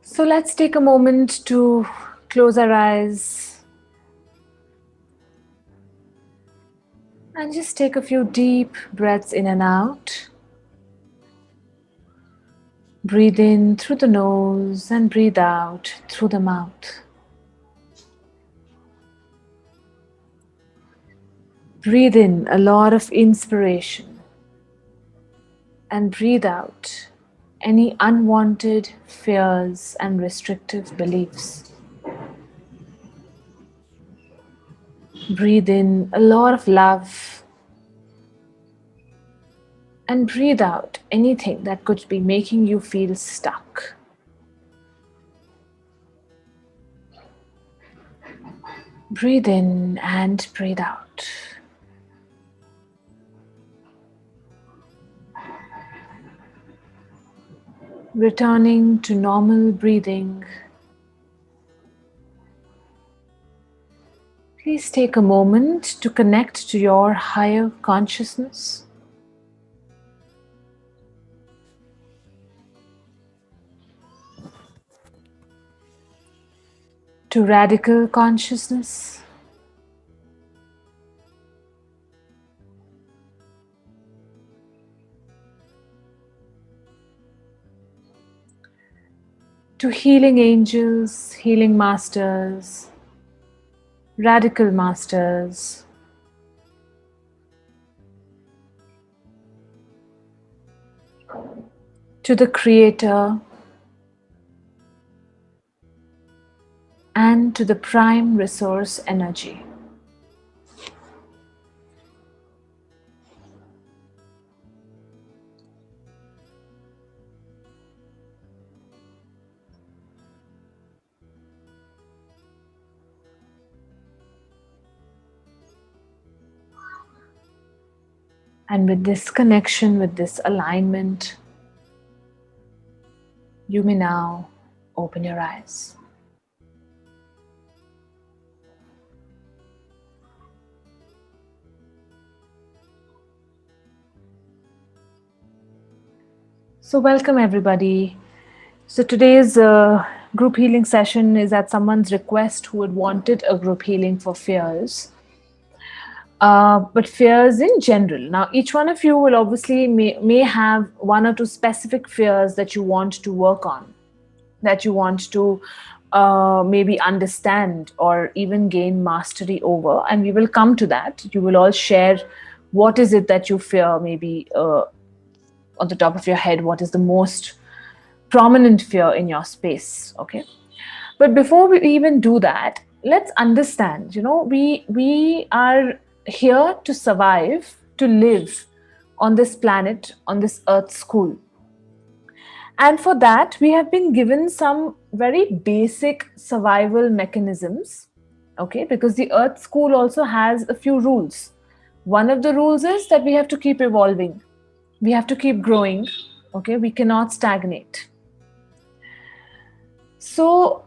So let's take a moment to close our eyes and just take a few deep breaths in and out. Breathe in through the nose and breathe out through the mouth. Breathe in a lot of inspiration and breathe out any unwanted fears and restrictive beliefs. Breathe in a lot of love and breathe out anything that could be making you feel stuck. Breathe in and breathe out. Returning to normal breathing, please take a moment to connect to your higher consciousness. To radical consciousness. To healing angels, healing masters, radical masters. To the Creator and to the prime resource energy. And with this connection, with this alignment, you may now open your eyes. So welcome everybody. So today's group healing session is at someone's request who had wanted a group healing for fears. But fears in general. Now, each one of you will obviously may have one or two specific fears that you want to work on, that you want to maybe understand or even gain mastery over. And we will come to that. You will all share what is it that you fear, maybe on the top of your head, what is the most prominent fear in your space, okay? But before we even do that, let's understand, we are here to survive, to live on this planet, on this earth school. And for that, we have been given some very basic survival mechanisms, okay? Because the earth school also has a few rules. One of the rules is that we have to keep evolving. We have to keep growing, okay? We cannot stagnate. So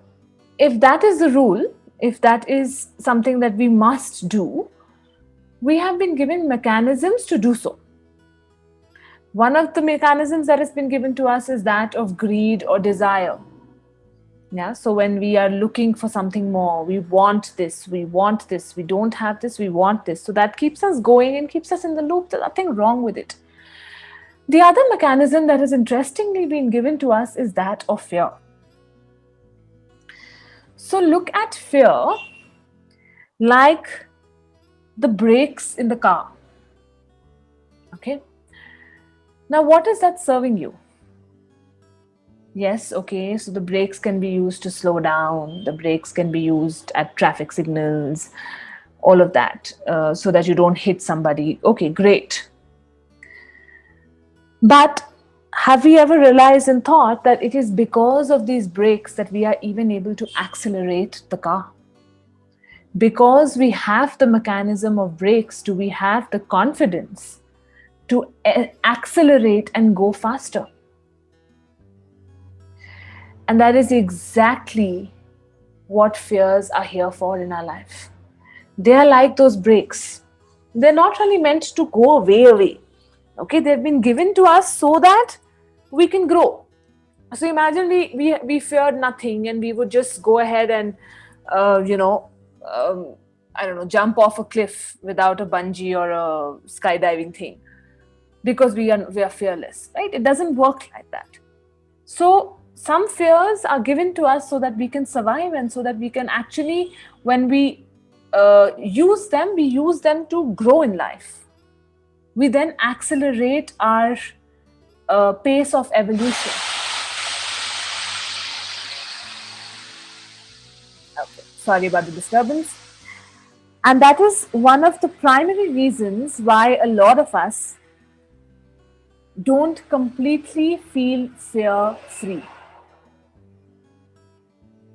if that is the rule, if that is something that we must do, we have been given mechanisms to do so. One of the mechanisms that has been given to us is that of greed or desire. Yeah, so when we are looking for something more, we want this, we don't have this, we want this. So that keeps us going and keeps us in the loop. There's nothing wrong with it. The other mechanism that has interestingly been given to us is that of fear. So look at fear like the brakes in the car. Okay. Now, what is that serving you? Yes, okay, so the brakes can be used to slow down. The brakes can be used at traffic signals, all of that, so that you don't hit somebody. Okay, great. But have we ever realized and thought that it is because of these brakes that we are even able to accelerate the car? Because we have the mechanism of brakes, do we have the confidence to accelerate and go faster? And that is exactly what fears are here for in our life. They are like those brakes. They're not really meant to go away. Okay, they've been given to us so that we can grow. So imagine we feared nothing and we would just go ahead and, uh, you know, um, I don't know, jump off a cliff without a bungee or a skydiving thing because we are fearless, right? It doesn't work like that. So some fears are given to us so that we can survive and so that we can actually, when we we use them to grow in life. We then accelerate our pace of evolution. Okay, sorry about the disturbance. And that is one of the primary reasons why a lot of us don't completely feel fear free.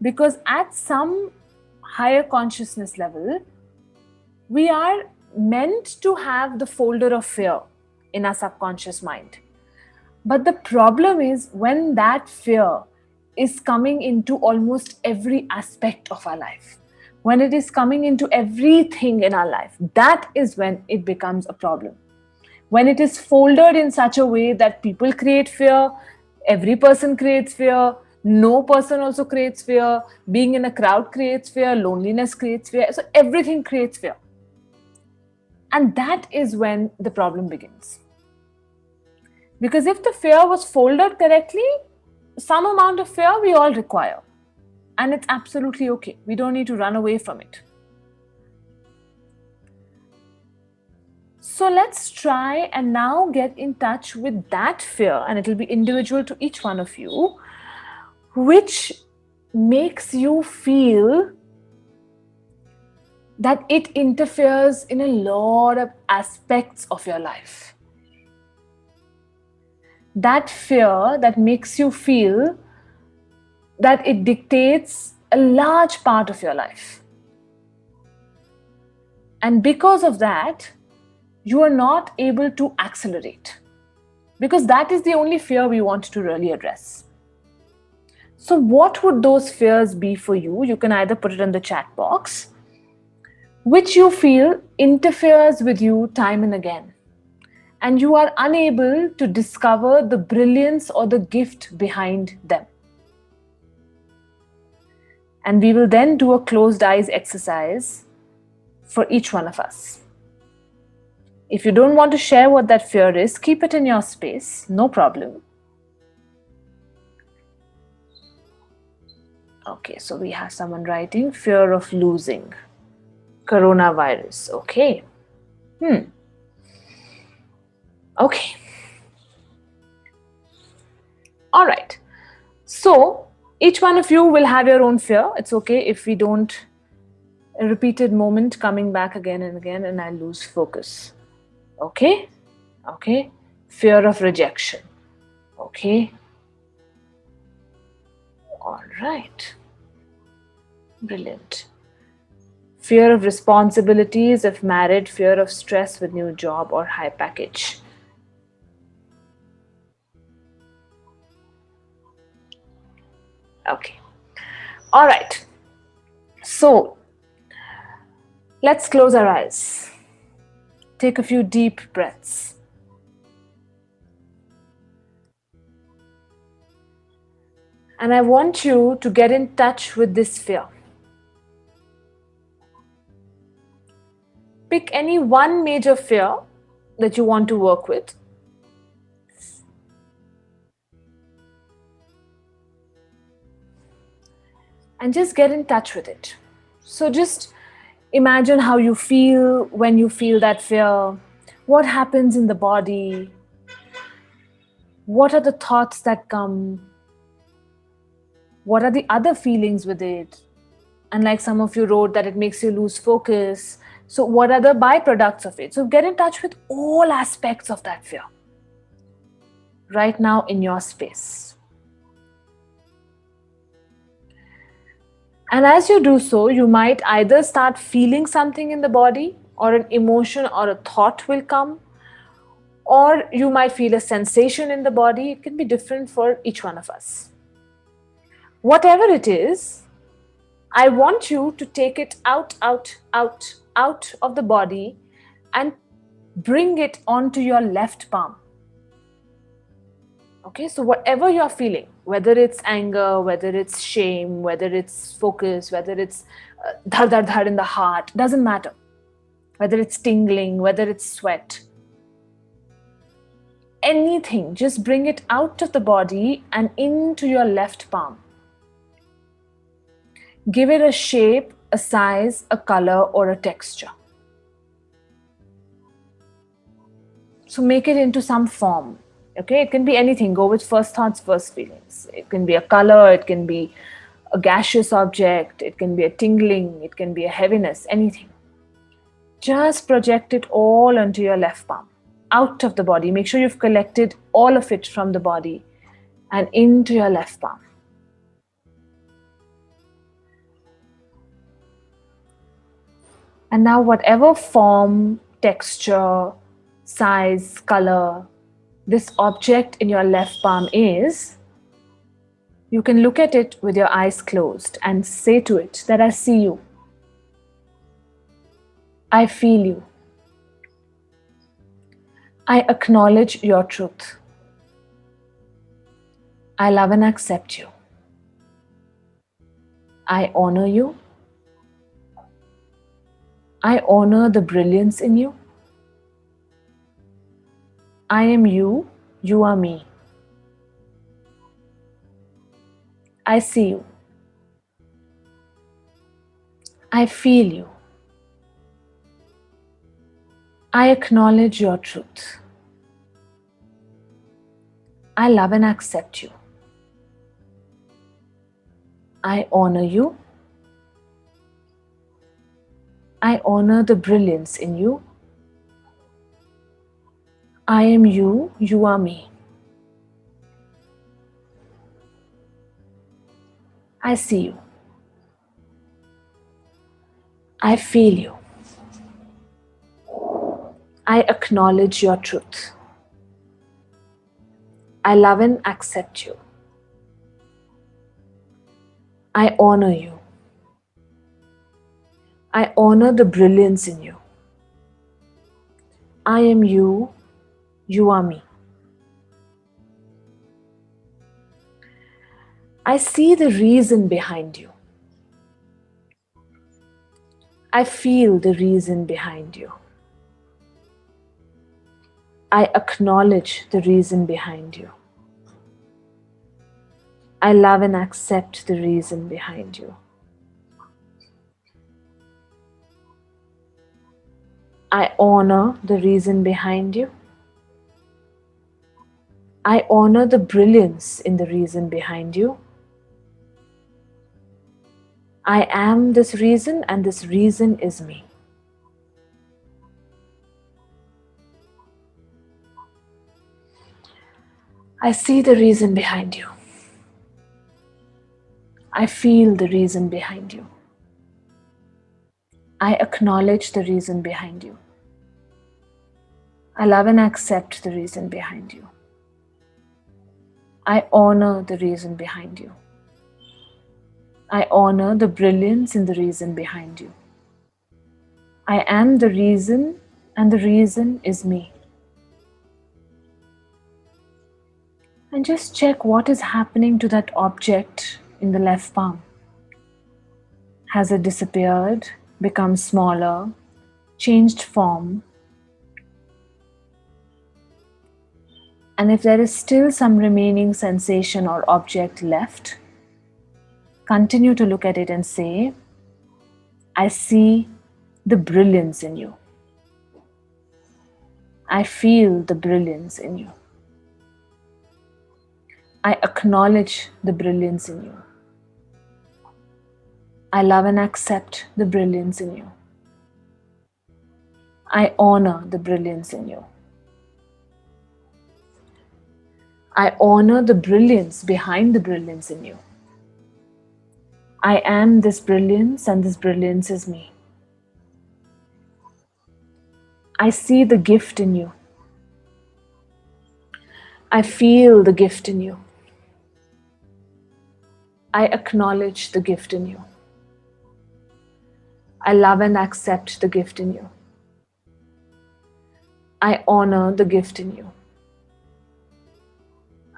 Because at some higher consciousness level, we are meant to have the folder of fear in our subconscious mind. But the problem is when that fear is coming into almost every aspect of our life, when it is coming into everything in our life, that is when it becomes a problem. When it is folded in such a way that people create fear, every person creates fear, no person also creates fear, being in a crowd creates fear, loneliness creates fear, so everything creates fear. And that is when the problem begins. Because if the fear was folded correctly, some amount of fear we all require. And it's absolutely okay. We don't need to run away from it. So let's try and now get in touch with that fear, and it'll be individual to each one of you, which makes you feel that it interferes in a lot of aspects of your life. That fear that makes you feel that it dictates a large part of your life. And because of that, you are not able to accelerate. Because that is the only fear we want to really address. So, what would those fears be for you? You can either put it in the chat box, which you feel interferes with you time and again, and you are unable to discover the brilliance or the gift behind them. And we will then do a closed eyes exercise for each one of us. If you don't want to share what that fear is, keep it in your space, no problem. Okay, so we have someone writing fear of losing coronavirus. Okay. Okay. All right. So each one of you will have your own fear. It's okay if we don't, a repeated moment coming back again and again, and I lose focus. Okay. Okay. Fear of rejection. Okay. All right. Brilliant. Fear of responsibilities if married, fear of stress with new job or high package. Okay. All right. So let's close our eyes. Take a few deep breaths. And I want you to get in touch with this fear. Pick any one major fear that you want to work with. And just get in touch with it. So just imagine how you feel when you feel that fear. What happens in the body? What are the thoughts that come? What are the other feelings with it? And like some of you wrote that it makes you lose focus. So what are the byproducts of it? So get in touch with all aspects of that fear right now in your space. And as you do so, you might either start feeling something in the body, or an emotion or a thought will come, or you might feel a sensation in the body. It can be different for each one of us. Whatever it is, I want you to take it out of the body and bring it onto your left palm. Okay, so whatever you're feeling, whether it's anger, whether it's shame, whether it's focus, whether it's dhar dhar dhar in the heart, doesn't matter. Whether it's tingling, whether it's sweat, anything, just bring it out of the body and into your left palm. Give it a shape, a size, a color, or a texture. So make it into some form. Okay, it can be anything. Go with first thoughts, first feelings. It can be a color, it can be a gaseous object, it can be a tingling, it can be a heaviness, anything. Just project it all onto your left palm, out of the body. Make sure you've collected all of it from the body and into your left palm. And now, whatever form, texture, size, color this object in your left palm is, you can look at it with your eyes closed and say to it that I see you. I feel you. I acknowledge your truth. I love and accept you. I honor you. I honor the brilliance in you. I am you. You are me. I see you. I feel you. I acknowledge your truth. I love and accept you. I honor you. I honor the brilliance in you. I am you. You are me. I see you. I feel you. I acknowledge your truth. I love and accept you. I honor you. I honor the brilliance in you. I am you. You are me. I see the reason behind you. I feel the reason behind you. I acknowledge the reason behind you. I love and accept the reason behind you. I honor the reason behind you. I honor the brilliance in the reason behind you. I am this reason and this reason is me. I see the reason behind you. I feel the reason behind you. I acknowledge the reason behind you. I love and accept the reason behind you. I honor the reason behind you. I honor the brilliance in the reason behind you. I am the reason and the reason is me. And just check what is happening to that object in the left palm. Has it disappeared, become smaller, changed form? And if there is still some remaining sensation or object left, continue to look at it and say, I see the brilliance in you. I feel the brilliance in you. I acknowledge the brilliance in you. I love and accept the brilliance in you. I honor the brilliance in you. I honor the brilliance behind the brilliance in you. I am this brilliance and this brilliance is me. I see the gift in you. I feel the gift in you. I acknowledge the gift in you. I love and accept the gift in you. I honor the gift in you.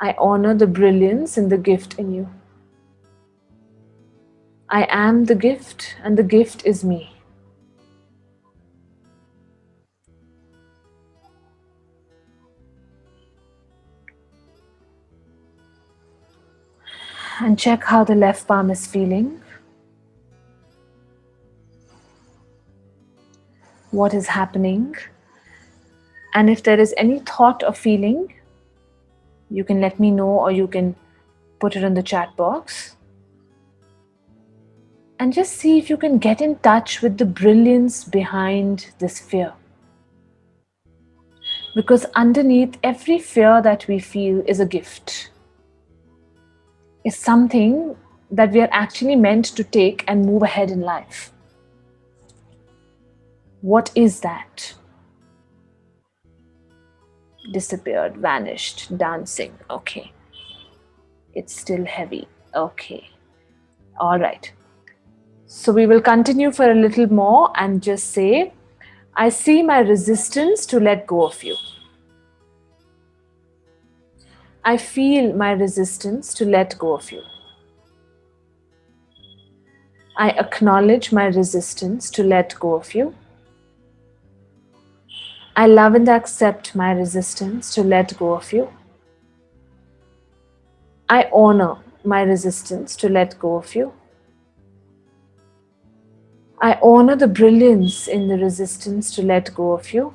I honor the brilliance in the gift in you. I am the gift, and the gift is me. And check how the left palm is feeling. What is happening? And if there is any thought or feeling, you can let me know, or you can put it in the chat box. And just see if you can get in touch with the brilliance behind this fear. Because underneath every fear that we feel is a gift. It's something that we are actually meant to take and move ahead in life. What is that? Disappeared, vanished, dancing. Okay. It's still heavy. Okay. All right. So we will continue for a little more and just say, I see my resistance to let go of you. I feel my resistance to let go of you. I acknowledge my resistance to let go of you. I love and accept my resistance to let go of you. I honor my resistance to let go of you. I honor the brilliance in the resistance to let go of you.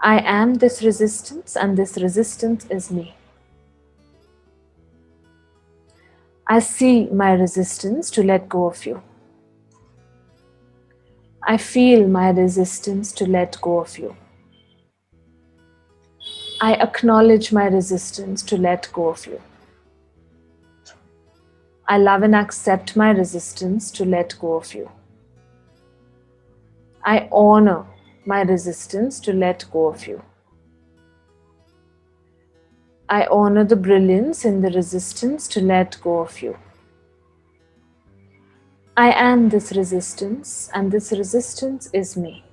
I am this resistance, and this resistance is me. I see my resistance to let go of you. I feel my resistance to let go of you. I acknowledge my resistance to let go of you. I love and accept my resistance to let go of you. I honor my resistance to let go of you. I honor the brilliance in the resistance to let go of you. I am this resistance, and this resistance is me.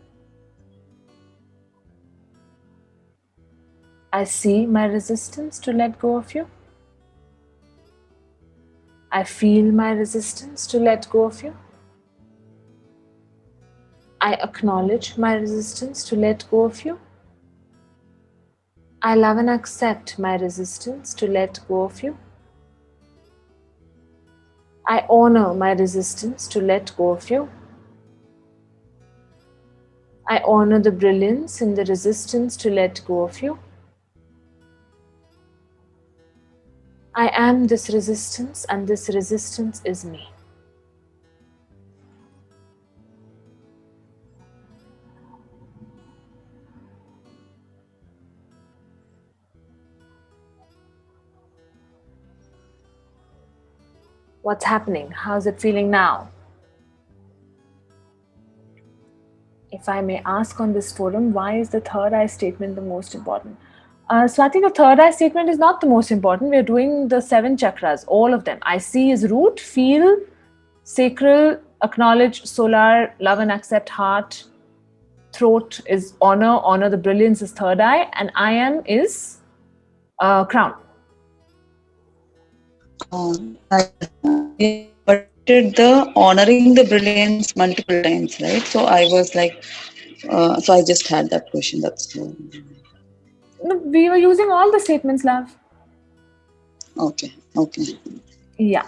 I see my resistance to let go of you. I feel my resistance to let go of you. I acknowledge my resistance to let go of you. I love and accept my resistance to let go of you. I honor my resistance to let go of you. I honor the brilliance in the resistance to let go of you. I am this resistance, and this resistance is me. What's happening? How's it feeling now? If I may ask on this forum, why is the third eye statement the most important? So I think the third eye statement is not the most important. We're doing the 7 chakras, all of them. I see is root, feel, sacral, acknowledge, solar, love and accept, heart. Throat is honor the brilliance is third eye, and I am is crown. I did the honoring the brilliance multiple times, right? So I was like, so I just had that question. That's No, we were using all the statements, love. okay. Yeah.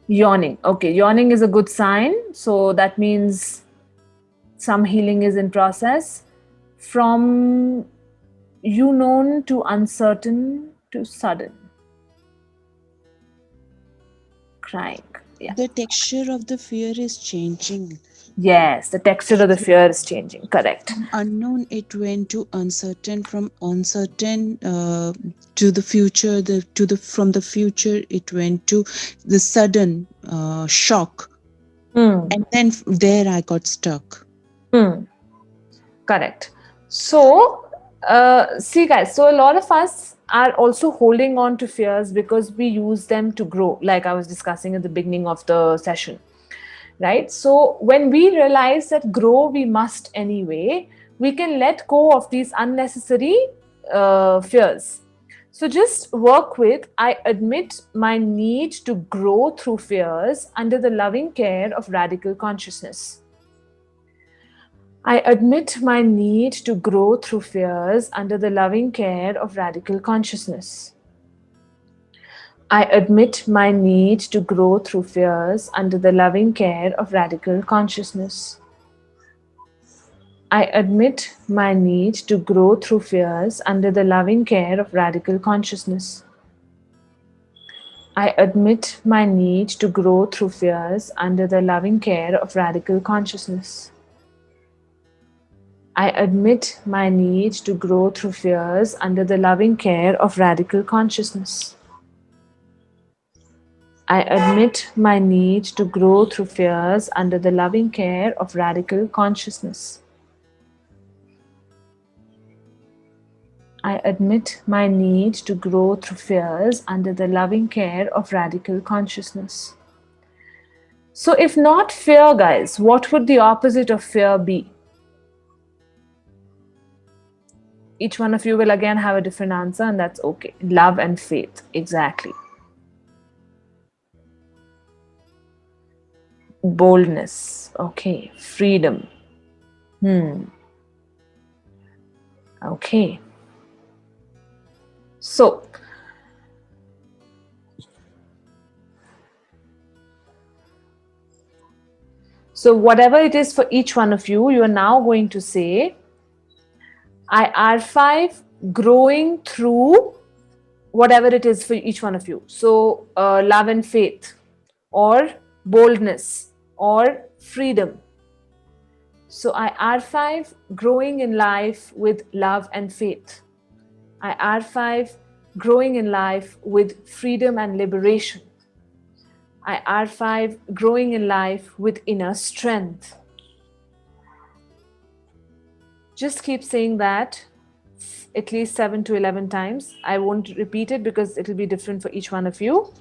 Yawning. Okay, yawning is a good sign. So that means some healing is in process. From you known to uncertain to sudden. Crying. Yeah. The texture of the fear is changing. Yes, the texture of the fear is changing. Correct. From unknown, it went to uncertain. From uncertain to the future. From the future, it went to the sudden shock. And then there I got stuck. Correct. So, see guys, so a lot of us are also holding on to fears because we use them to grow, like I was discussing at the beginning of the session, right? So when we realize that grow we must anyway, we can let go of these unnecessary fears. So just work with I admit my need to grow through fears under the loving care of radical consciousness. I admit my need to grow through fears under the loving care of radical consciousness. I admit my need to grow through fears under the loving care of radical consciousness. I admit my need to grow through fears under the loving care of radical consciousness. I admit my need to grow through fears under the loving care of radical consciousness. I admit my need to grow through fears under the loving care of radical consciousness. I admit my need to grow through fears under the loving care of radical consciousness. I admit my need to grow through fears under the loving care of radical consciousness. So, if not fear, guys, what would the opposite of fear be? Each one of you will again have a different answer, and that's okay. Love and faith, exactly. Boldness, okay. Freedom, okay. So, whatever it is for each one of you, you are now going to say, I R5 growing through whatever it is for each one of you. So, love and faith, or boldness, or freedom. So, I R5 growing in life with love and faith. I R5 growing in life with freedom and liberation. I R5 growing in life with inner strength. Just keep saying that at least 7 to 11 times. I won't repeat it because it will be different for each one of you.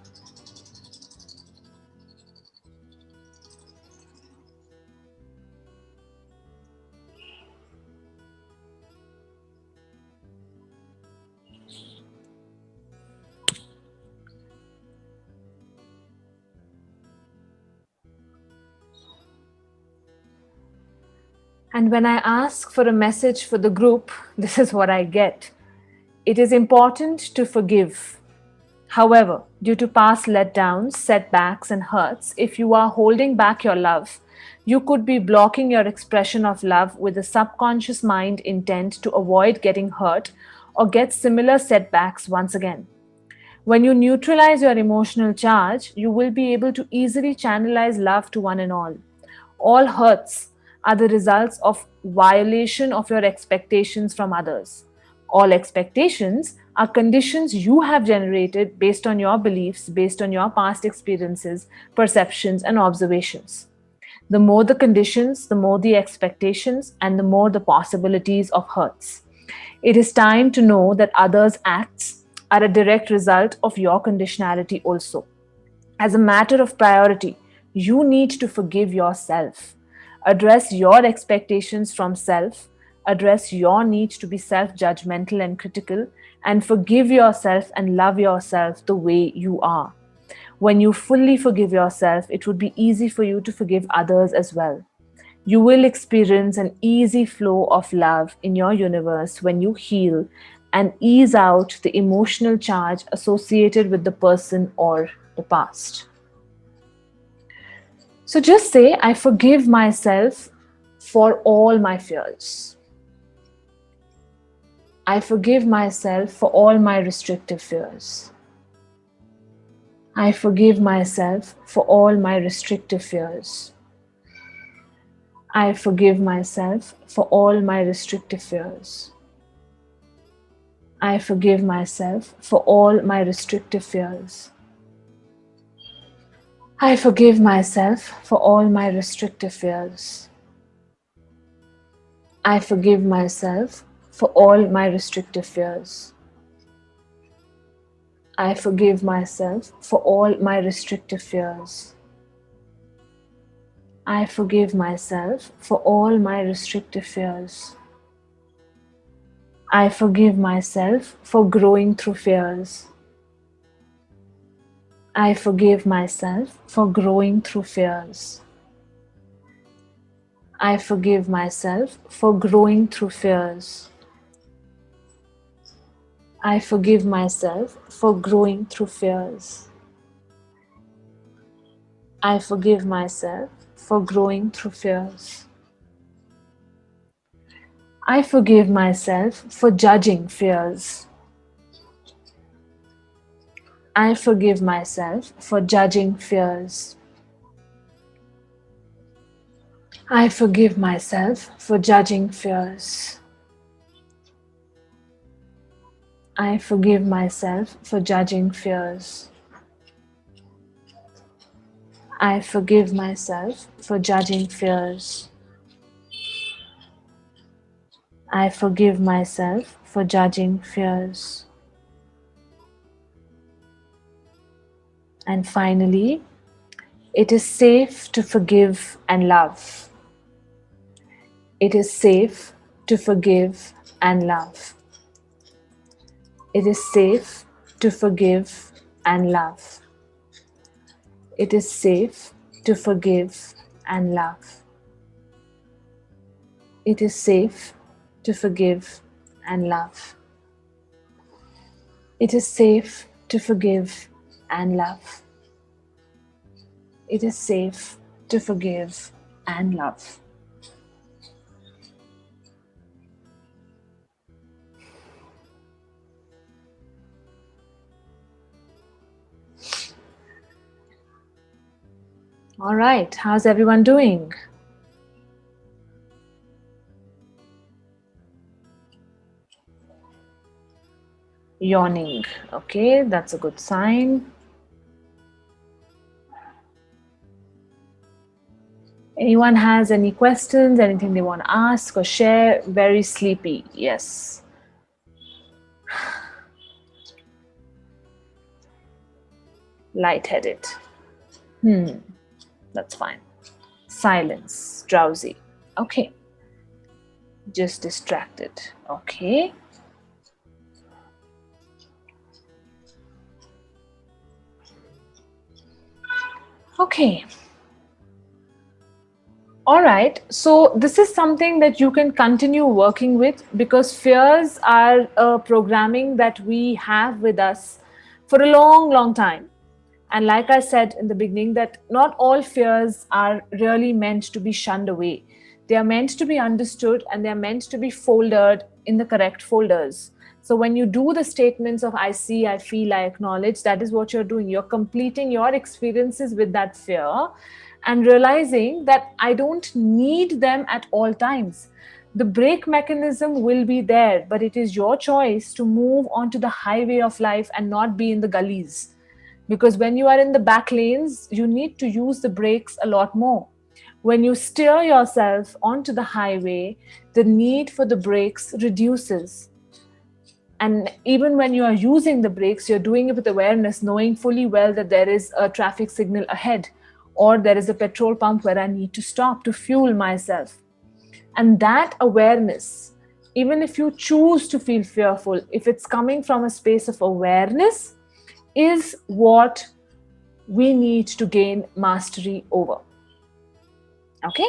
And when I ask for a message for the group, this is what I get. It is important to forgive. However, due to past letdowns, setbacks, and hurts, if you are holding back your love, you could be blocking your expression of love with a subconscious mind intent to avoid getting hurt or get similar setbacks once again. When you neutralize your emotional charge, you will be able to easily channelize love to one and all. All hurts are the results of violation of your expectations from others. All expectations are conditions you have generated based on your beliefs, based on your past experiences, perceptions, and observations. The more the conditions, the more the expectations, and the more the possibilities of hurts. It is time to know that others' acts are a direct result of your conditionality also. As a matter of priority, you need to forgive yourself. Address your expectations from self, address your need to be self judgmental and critical, and forgive yourself and love yourself the way you are. When you fully forgive yourself, it would be easy for you to forgive others as well. You will experience an easy flow of love in your universe when you heal and ease out the emotional charge associated with the person or the past. So just say, I forgive myself for all my fears. I forgive myself for all my restrictive fears. I forgive myself for all my restrictive fears. I forgive myself for all my restrictive fears. I forgive myself for all my restrictive fears. I forgive myself for all my restrictive fears. I forgive myself for all my restrictive fears. I forgive myself for all my restrictive fears. I forgive myself for all my restrictive fears. I forgive myself for growing through fears. I forgive myself for growing through fears. I forgive myself for growing through fears. I forgive myself for growing through fears. I forgive myself for growing through fears. I forgive myself for judging fears. I forgive myself for judging fears. I forgive myself for judging fears. I forgive myself for judging fears. I forgive myself for judging fears. I forgive myself for judging fears. And finally, it is safe to forgive and love. It is safe to forgive and love. It is safe to forgive and love. It is safe to forgive and love. It is safe to forgive and love. It is safe to forgive and love. It is safe to forgive and love. All right, how's everyone doing? Yawning. Okay, that's a good sign. Anyone has any questions, anything they want to ask or share? Very sleepy. Yes. Lightheaded. That's fine. Silence. Drowsy. Okay. Just distracted. Okay. Okay. All right. So this is something that you can continue working with, because fears are a programming that we have with us for a long, long time. And like I said in the beginning, that not all fears are really meant to be shunned away. They are meant to be understood, and they are meant to be folded in the correct folders. So when you do the statements of I see, I feel, I acknowledge, that is what you're doing. You're completing your experiences with that fear and realizing that I don't need them at all times. The brake mechanism will be there, but it is your choice to move onto the highway of life and not be in the gullies. Because when you are in the back lanes, you need to use the brakes a lot more. When you steer yourself onto the highway, the need for the brakes reduces. And even when you are using the brakes, you're doing it with awareness, knowing fully well that there is a traffic signal ahead, or there is a petrol pump where I need to stop to fuel myself. And that awareness, even if you choose to feel fearful, if it's coming from a space of awareness, is what we need to gain mastery over. Okay?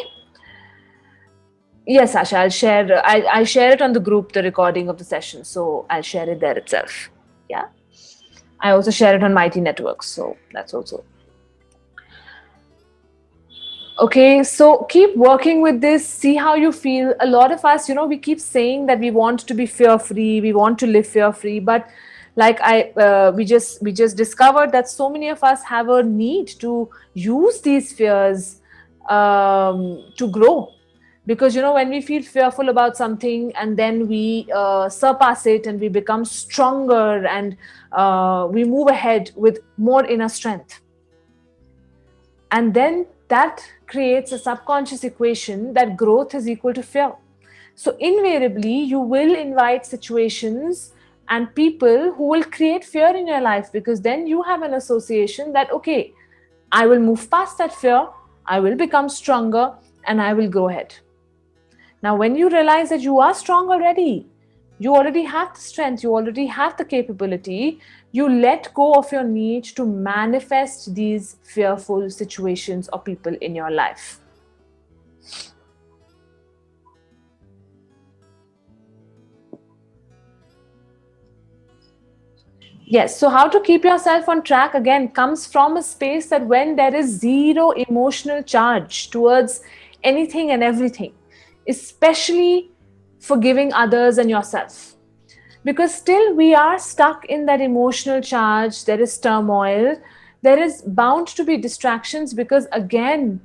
Yes, Asha, I'll share. I share it on the group, the recording of the session. So I'll share it there itself. Yeah. I also share it on Mighty Networks. So that's also. Okay, so keep working with this. See how you feel. A lot of us, we keep saying that we want to be fear-free. We want to live fear-free. But like we just discovered that so many of us have a need to use these fears to grow. Because when we feel fearful about something and then we surpass it and we become stronger, and we move ahead with more inner strength, and then that creates a subconscious equation that growth is equal to fear. So invariably you will invite situations and people who will create fear in your life, because then you have an association that, okay, I will move past that fear, I will become stronger, and I will go ahead. Now, when you realize that you are strong already, You already have the strength, you already have the capability. You let go of your need to manifest these fearful situations or people in your life. Yes, so how to keep yourself on track again comes from a space that when there is zero emotional charge towards anything and everything, especially forgiving others and yourself. Because still we are stuck in that emotional charge, there is turmoil, there is bound to be distractions because, again,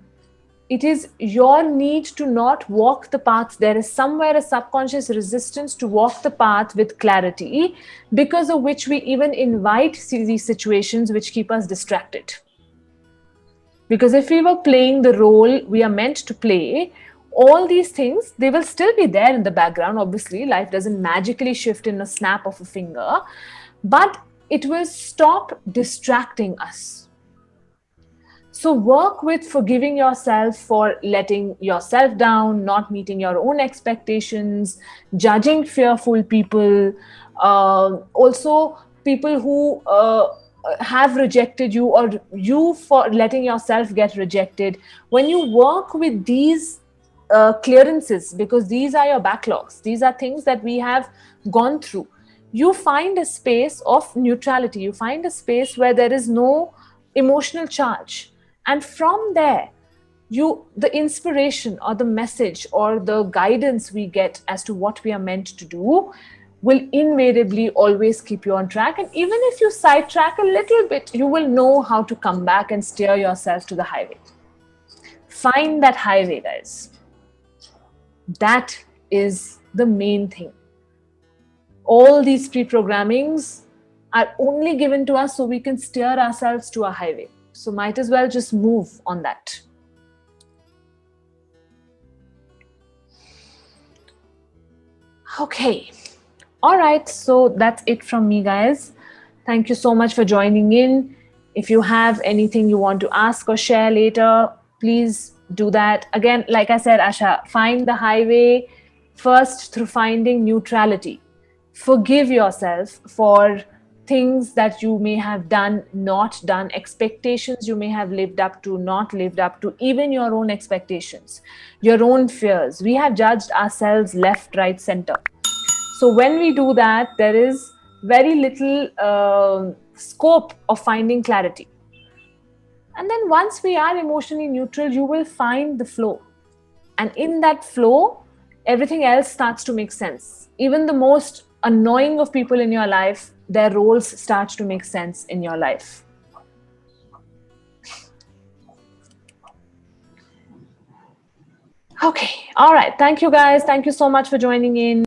it is your need to not walk the path. There is somewhere a subconscious resistance to walk the path with clarity, because of which we even invite these situations which keep us distracted. Because if we were playing the role we are meant to play, all these things, they will still be there in the background. Obviously, life doesn't magically shift in a snap of a finger, but it will stop distracting us. So work with forgiving yourself for letting yourself down, not meeting your own expectations, judging fearful people, also people who have rejected you, or you for letting yourself get rejected. When you work with these clearances, because these are your backlogs, these are things that we have gone through, you find a space of neutrality, you find a space where there is no emotional charge. And from there, you the inspiration or the message or the guidance we get as to what we are meant to do will invariably always keep you on track. And even if you sidetrack a little bit, you will know how to come back and steer yourself to the highway. Find that highway, guys. That is the main thing. All these pre-programmings are only given to us so we can steer ourselves to a highway. So might as well just move on that. Okay. All right. So that's it from me, guys. Thank you so much for joining in. If you have anything you want to ask or share later, please do that. Again, like I said, Asha, find the highway first through finding neutrality. Forgive yourself for things that you may have done, not done, expectations you may have lived up to, not lived up to, even your own expectations, your own fears. We have judged ourselves left, right, center. So when we do that, there is very little scope of finding clarity. And then once we are emotionally neutral, you will find the flow. And in that flow, everything else starts to make sense. Even the most annoying of people in your life, their roles start to make sense in your life. Okay. All right. Thank you, guys. Thank you so much for joining in.